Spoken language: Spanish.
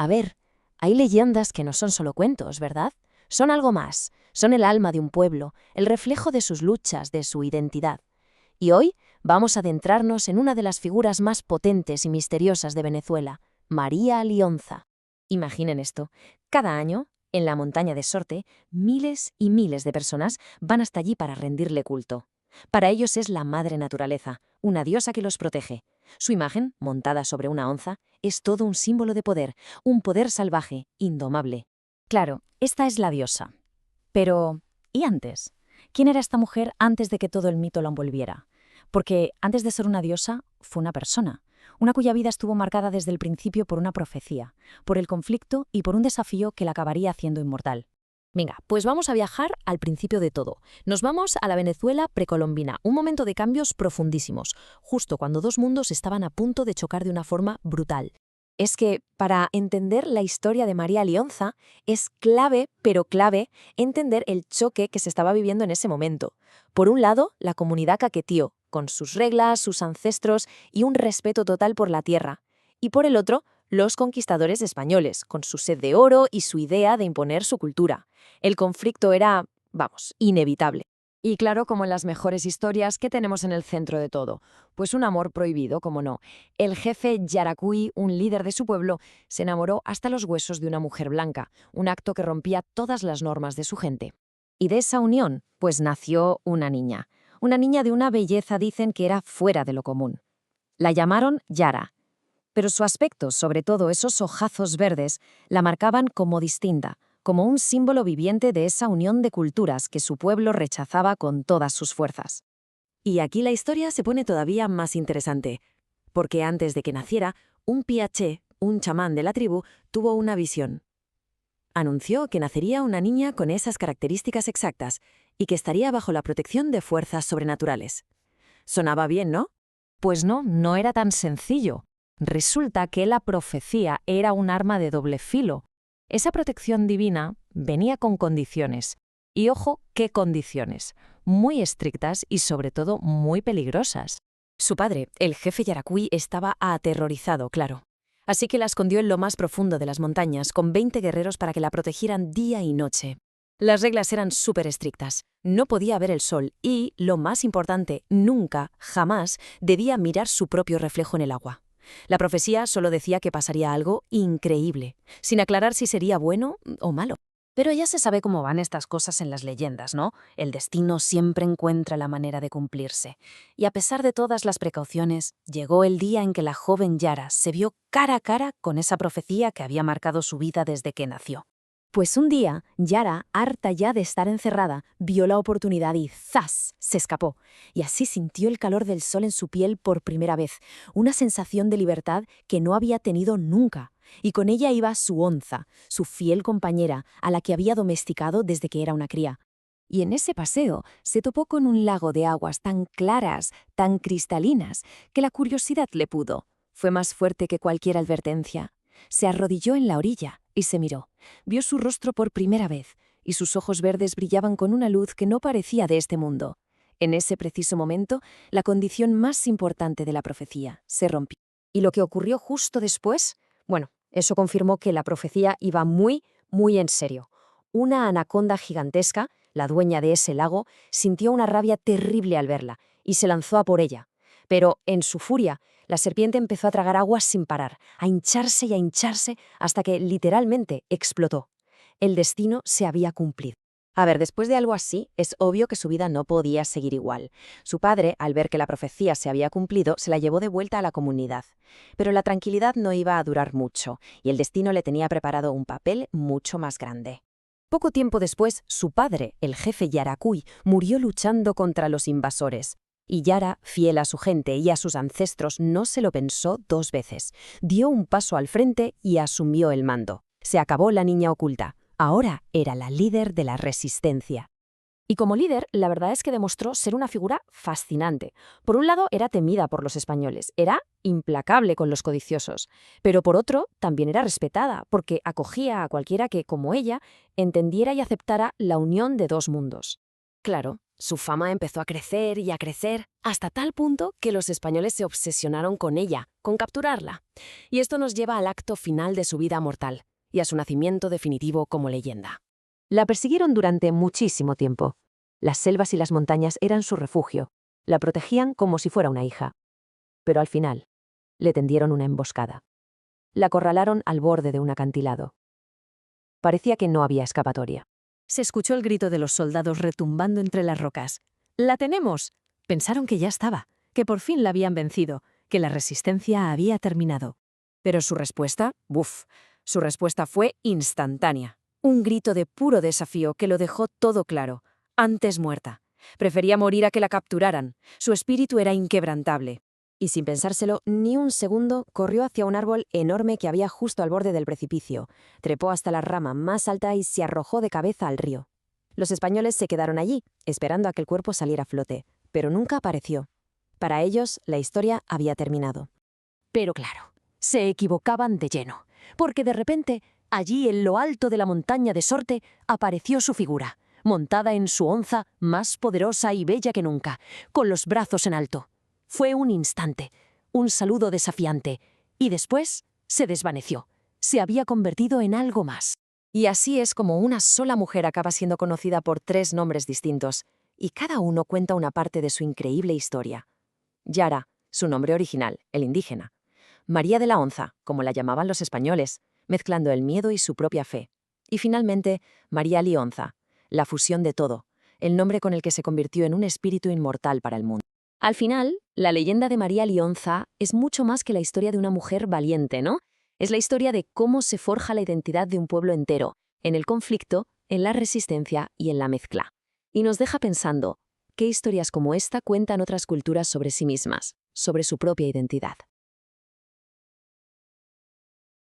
A ver, hay leyendas que no son solo cuentos, ¿verdad? Son algo más, son el alma de un pueblo, el reflejo de sus luchas, de su identidad. Y hoy vamos a adentrarnos en una de las figuras más potentes y misteriosas de Venezuela, María Lionza. Imaginen esto, cada año, en la montaña de Sorte, miles y miles de personas van hasta allí para rendirle culto. Para ellos es la madre naturaleza, una diosa que los protege. Su imagen, montada sobre una onza, es todo un símbolo de poder, un poder salvaje, indomable. Claro, esta es la diosa. Pero, ¿y antes? ¿Quién era esta mujer antes de que todo el mito la envolviera? Porque antes de ser una diosa, fue una cuya vida estuvo marcada desde el principio por una profecía, por el conflicto y por un desafío que la acabaría haciendo inmortal. Venga, pues vamos a viajar al principio de todo. Nos vamos a la Venezuela precolombina, un momento de cambios profundísimos, justo cuando dos mundos estaban a punto de chocar de una forma brutal. Es que, para entender la historia de María Lionza, es clave, pero clave, entender el choque que se estaba viviendo en ese momento. Por un lado, la comunidad caquetío, con sus reglas, sus ancestros y un respeto total por la tierra. Y por el otro, los conquistadores españoles, con su sed de oro y su idea de imponer su cultura. El conflicto era, vamos, inevitable. Y claro, como en las mejores historias, ¿qué tenemos en el centro de todo? Pues un amor prohibido, como no. El jefe Yaracuy, un líder de su pueblo, se enamoró hasta los huesos de una mujer blanca, un acto que rompía todas las normas de su gente. Y de esa unión, pues nació una niña. Una niña de una belleza dicen que era fuera de lo común. La llamaron Yara. Pero su aspecto, sobre todo esos ojazos verdes, la marcaban como distinta, como un símbolo viviente de esa unión de culturas que su pueblo rechazaba con todas sus fuerzas. Y aquí la historia se pone todavía más interesante, porque antes de que naciera, un piaché, un chamán de la tribu, tuvo una visión. Anunció que nacería una niña con esas características exactas y que estaría bajo la protección de fuerzas sobrenaturales. Sonaba bien, ¿no? Pues no, no era tan sencillo. Resulta que la profecía era un arma de doble filo. Esa protección divina venía con condiciones. Y ojo, ¿qué condiciones? Muy estrictas y sobre todo muy peligrosas. Su padre, el jefe Yaracuy, estaba aterrorizado, claro. Así que la escondió en lo más profundo de las montañas, con 20 guerreros para que la protegieran día y noche. Las reglas eran súper estrictas. No podía ver el sol y, lo más importante, nunca, jamás, debía mirar su propio reflejo en el agua. La profecía solo decía que pasaría algo increíble, sin aclarar si sería bueno o malo. Pero ya se sabe cómo van estas cosas en las leyendas, ¿no? El destino siempre encuentra la manera de cumplirse. Y a pesar de todas las precauciones, llegó el día en que la joven Yara se vio cara a cara con esa profecía que había marcado su vida desde que nació. Pues un día, Yara, harta ya de estar encerrada, vio la oportunidad y ¡zas!, se escapó. Y así sintió el calor del sol en su piel por primera vez, una sensación de libertad que no había tenido nunca. Y con ella iba su onza, su fiel compañera, a la que había domesticado desde que era una cría. Y en ese paseo se topó con un lago de aguas tan claras, tan cristalinas, que la curiosidad le pudo. Fue más fuerte que cualquier advertencia. Se arrodilló en la orilla y se miró. Vio su rostro por primera vez, y sus ojos verdes brillaban con una luz que no parecía de este mundo. En ese preciso momento, la condición más importante de la profecía se rompió. ¿Y lo que ocurrió justo después? Bueno, eso confirmó que la profecía iba muy, muy en serio. Una anaconda gigantesca, la dueña de ese lago, sintió una rabia terrible al verla y se lanzó a por ella. Pero, en su furia, la serpiente empezó a tragar aguas sin parar, a hincharse hasta que, literalmente, explotó. El destino se había cumplido. A ver, después de algo así, es obvio que su vida no podía seguir igual. Su padre, al ver que la profecía se había cumplido, se la llevó de vuelta a la comunidad. Pero la tranquilidad no iba a durar mucho, y el destino le tenía preparado un papel mucho más grande. Poco tiempo después, su padre, el jefe Yaracuy, murió luchando contra los invasores. Y Yara, fiel a su gente y a sus ancestros, no se lo pensó dos veces. Dio un paso al frente y asumió el mando. Se acabó la niña oculta. Ahora era la líder de la resistencia. Y como líder, la verdad es que demostró ser una figura fascinante. Por un lado, era temida por los españoles, era implacable con los codiciosos. Pero por otro, también era respetada, porque acogía a cualquiera que, como ella, entendiera y aceptara la unión de dos mundos. Claro, Su fama empezó a crecer y a crecer, hasta tal punto que los españoles se obsesionaron con ella, con capturarla. Y esto nos lleva al acto final de su vida mortal y a su nacimiento definitivo como leyenda. La persiguieron durante muchísimo tiempo. Las selvas y las montañas eran su refugio. La protegían como si fuera una hija. Pero al final, le tendieron una emboscada. La acorralaron al borde de un acantilado. Parecía que no había escapatoria. Se escuchó el grito de los soldados retumbando entre las rocas. ¡La tenemos! Pensaron que ya estaba, que por fin la habían vencido, que la resistencia había terminado. Pero su respuesta fue instantánea. Un grito de puro desafío que lo dejó todo claro. Antes muerta. Prefería morir a que la capturaran. Su espíritu era inquebrantable. Y sin pensárselo ni un segundo, corrió hacia un árbol enorme que había justo al borde del precipicio, trepó hasta la rama más alta y se arrojó de cabeza al río. Los españoles se quedaron allí, esperando a que el cuerpo saliera a flote, pero nunca apareció. Para ellos, la historia había terminado. Pero claro, se equivocaban de lleno, porque de repente, allí en lo alto de la montaña de Sorte, apareció su figura, montada en su onza, más poderosa y bella que nunca, con los brazos en alto. Fue un instante, un saludo desafiante, y después se desvaneció. Se había convertido en algo más. Y así es como una sola mujer acaba siendo conocida por 3 nombres distintos, y cada uno cuenta una parte de su increíble historia. Yara, su nombre original, el indígena. María de la Onza, como la llamaban los españoles, mezclando el miedo y su propia fe. Y finalmente, María Lionza, la fusión de todo, el nombre con el que se convirtió en un espíritu inmortal para el mundo. Al final, la leyenda de María Lionza es mucho más que la historia de una mujer valiente, ¿no? Es la historia de cómo se forja la identidad de un pueblo entero, en el conflicto, en la resistencia y en la mezcla. Y nos deja pensando, ¿qué historias como esta cuentan otras culturas sobre sí mismas, sobre su propia identidad?